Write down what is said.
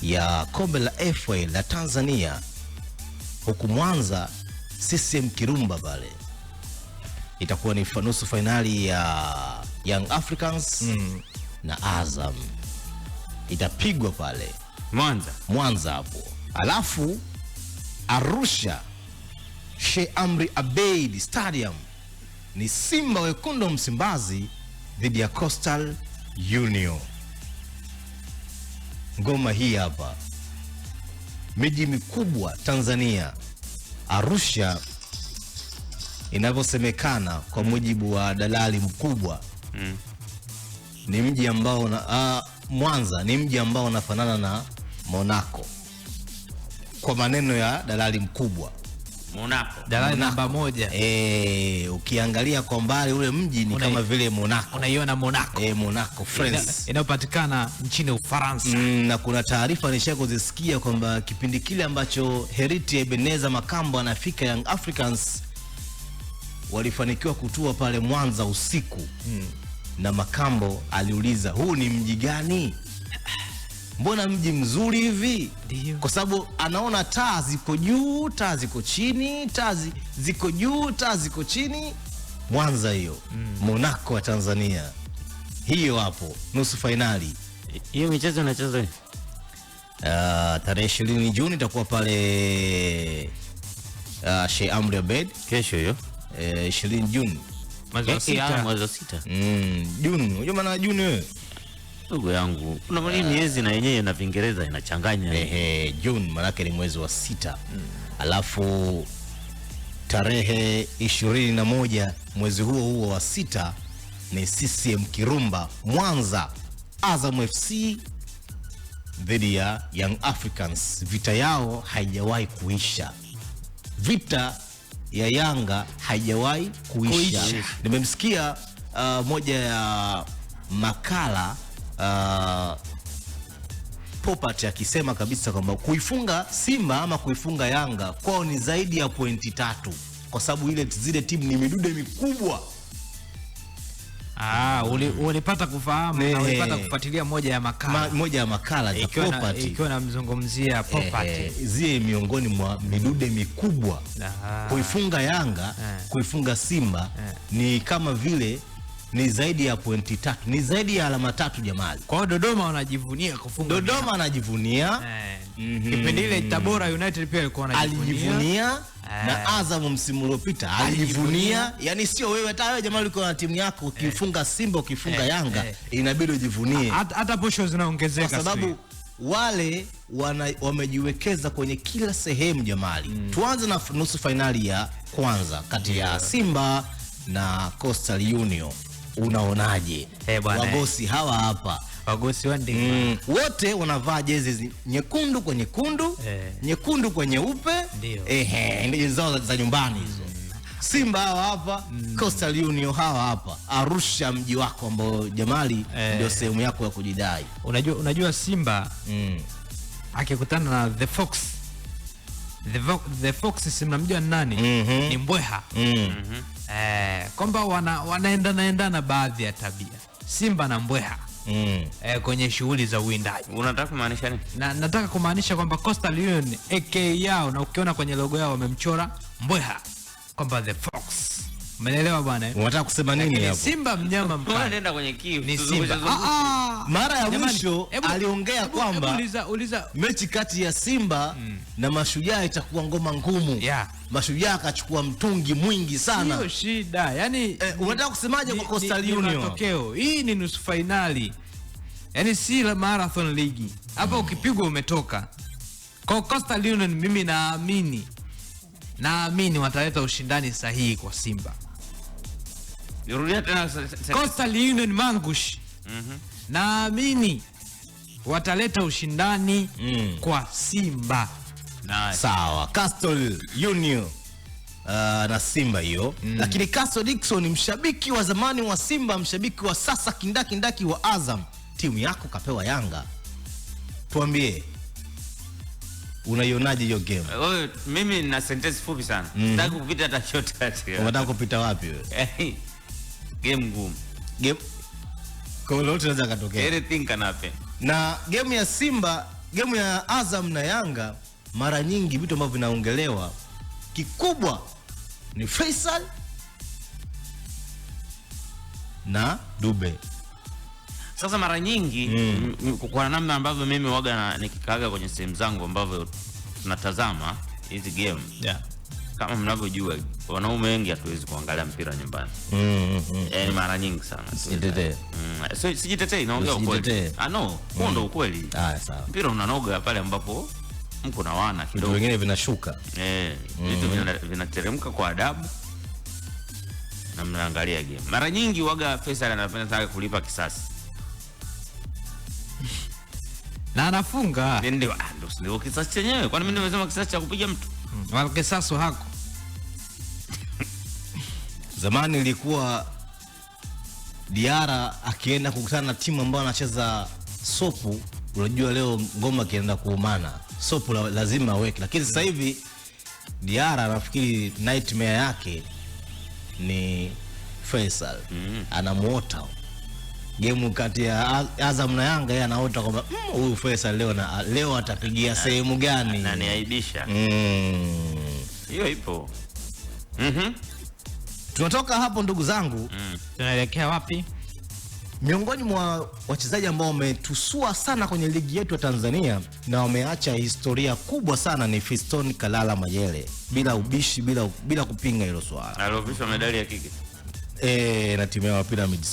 ya kombe la FA la Tanzania, huku Mwanza CCM Kirumba pale itakuwa ni nusu finali ya Young Africans na Azam, itapigwa pale Mwanza hapo. Alafu Arusha Sheikh Amri Abeid Stadium ni Simba Wekundu Msimbazi dhidi ya Coastal Union. Ngoma hii hapa. Miji mikubwa Tanzania, Arusha inavyosemekana kwa mujibu wa dalali mkubwa ni mji ambao Mwanza ni mji ambao unafanana na Monaco kwa maneno ya dalali mkubwa. Monaco. Dalali namba 1. Ukiangalia kwa mbali ule mji ni kama vile Monaco. Unaiona Monaco. Monaco, France. Inayopatikana nchini Ufaransa. Na kuna taarifa nishakuzisikia kwamba kipindi kile ambacho Heriti Ebeneza Makambo anafika Young Africans walifanikiwa kutua pale Mwanza usiku. Na Makambo aliuliza, huu ni mji gani? Mbona mji mzuri hivi? Kwa sababu anaona taa ziko juu, taa ziko chini, taa ziko juu, taa ziko chini. Mwanza hiyo. Monaco wa Tanzania. Hiyo hapo nusu finali. Hiyo michezo inachezwa tarehe 20 Juni itakuwa pale Sheikh Amri Abeid. Kesho hiyo 20 Juni. Mwezi wa 6. Juni. Unajua maana Juni wewe? Ndugu yangu, kuna miezi na yenyewe na Kiingereza inachanganya. June maana ni mwezi wa 6. Alafu tarehe 21 mwezi huo wa 6 ni CCM Kirumba Mwanza, Azam FC dhidi ya Young Africans. Vita yao haijawahi kuisha. Vita ya Yanga haijawahi kuisha. Nimemsikia moja ya makala Popat akisema kabisa kwamba kuifunga Simba ama kuifunga Yanga kwao ni zaidi ya pointi 3, kwa sababu zile timu ni midude mikubwa. Ulipata kufahamu na ulipata kufuatilia moja ya makala ya Popat ikiwa namzungumzia Popat, zile miongoni mwa midude mikubwa. Kuifunga Yanga, kuifunga Simba ni kama vile ni zaidi ya pointi 3, ni zaidi ya alama 3 jamani. Kwa hiyo Dodoma wanajivunia kufunga. Dodoma anajivunia. Kipindi ile Tabora United pia alikuwa anajivunia. Na Azam msimu uliopita alijivunia. Yani sio wewe, hata wewe jamaa ulikuwa na timu yako ukifunga Simba ukifunga Yanga inabidi ujivunie. Hata posho zinaongezeka kwa sababu wale wamejiwekeza kwenye kila sehemu jamali. Tuanze na nusu finali ya kwanza kati ya Simba na Coastal Union. Unaonaje? Wagosi hawa hapa. Wagosi wote wanavaa jezi nyekundu kwa nyekundu, nyekundu kwa nyeupe. Ndio zao za nyumbani hizo. Simba hawa hapa, Coastal Union hawa hapa. Arusha mji wako ambao jamali ndio sehemu yako ya kujidai. Unajua Simba akikutana na The Fox simnamjua nani? Ni Mbweha. Kwamba wanaendana baadhi ya tabia Simba na Mbweha kwenye shughuli za uwindaji. Unataka kumaanisha nini? Nataka kumaanisha kwamba Coastal Union AK yao, na ukiona kwenye logo yao wamemchora Mbweha kwamba The Fox. Umeelewa bwana? Unataka kusema nini hapo? Simba mnyama mkali. Nenda kwenye kiu. Ni Simba. Mara ya mwisho aliongea kwamba uliza mechi kati ya Simba na Mashujaa itakuwa ngoma ngumu. Mashujaa akachukua mtungi mwingi sana. Sio shida. Yani unataka kusemaje kwa Coastal Union? Matokeo. Hii ni nusu finali. Yani si la marathon league. Hapa ukipigwa umetoka. Kwa Coastal Union mimi naamini wataleta ushindani sahihi kwa Simba. Nirudia tena. Coastal Union Mangush. Naamini wataleta ushindani kwa Simba. Sawa, Coastal Union na Simba hiyo. Lakini Castro Dickson, mshabiki wa zamani wa Simba, mshabiki wa sasa kindaki wa Azam, timu yako kapewa Yanga. Tuambie unaionaje hiyo game? Mimi na sentence fupi sana. Nataka kupita hata shortcut. Unataka kupita wapi wewe? Game ngumu. Game kwa lolote linaweza kutokea. Everything can happen. Na game ya Simba game ya Azam na Yanga, mara nyingi vitu ambavyo vinaongelewa kikubwa ni Faisal na Dube. Sasa mara nyingi kwa namna ambavyo mimi waga nikikaaga kwenye sehemu zangu ambavyo tunatazama hizi game, kama mnavyojua wanaume wengi hatuwezi kuangalia mpira nyumbani. Yaani mara nyingi sana. So sijitetei, naongea ukweli. No, huo ndo ukweli. Sawa. Mpira unanoga pale ambapo mko na wana kidogo. Vitu vingine vinashuka. Vitu vinateremka kwa adabu na mnaangalia game. Mara nyingi waga Faisal anapenda sana kulipa kisasi. Na anafunga. Ndio kisasi chenyewe. Kwani mimi nimesema kisasi cha kupiga mtu? Wala kisasi hako. Zamani ilikuwa Diara akienda kukutana na timu ambayo anacheza sopu, unajua leo ngoma kienda kuumana, sopu lazima aweke. Lakini sasa hivi Diara nafikiri nightmare yake ni Faisal. Anamuota game kati ya Azam na Yanga, yeye anaota kwamba huyu Faisal leo atapigia sehemu gani? Na niaibisha. Hiyo ipo. Tunatoka hapo ndugu zangu. Tunaelekea wapi? Miongoni mwa wachezaji ambao wametusua sana kwenye ligi yetu ya Tanzania na wameacha historia kubwa sana ni Fiston Kalala Mayele, bila ubishi, bila kupinga hilo swala. Aliovishwa medali ya kike na timu ya Pyramids.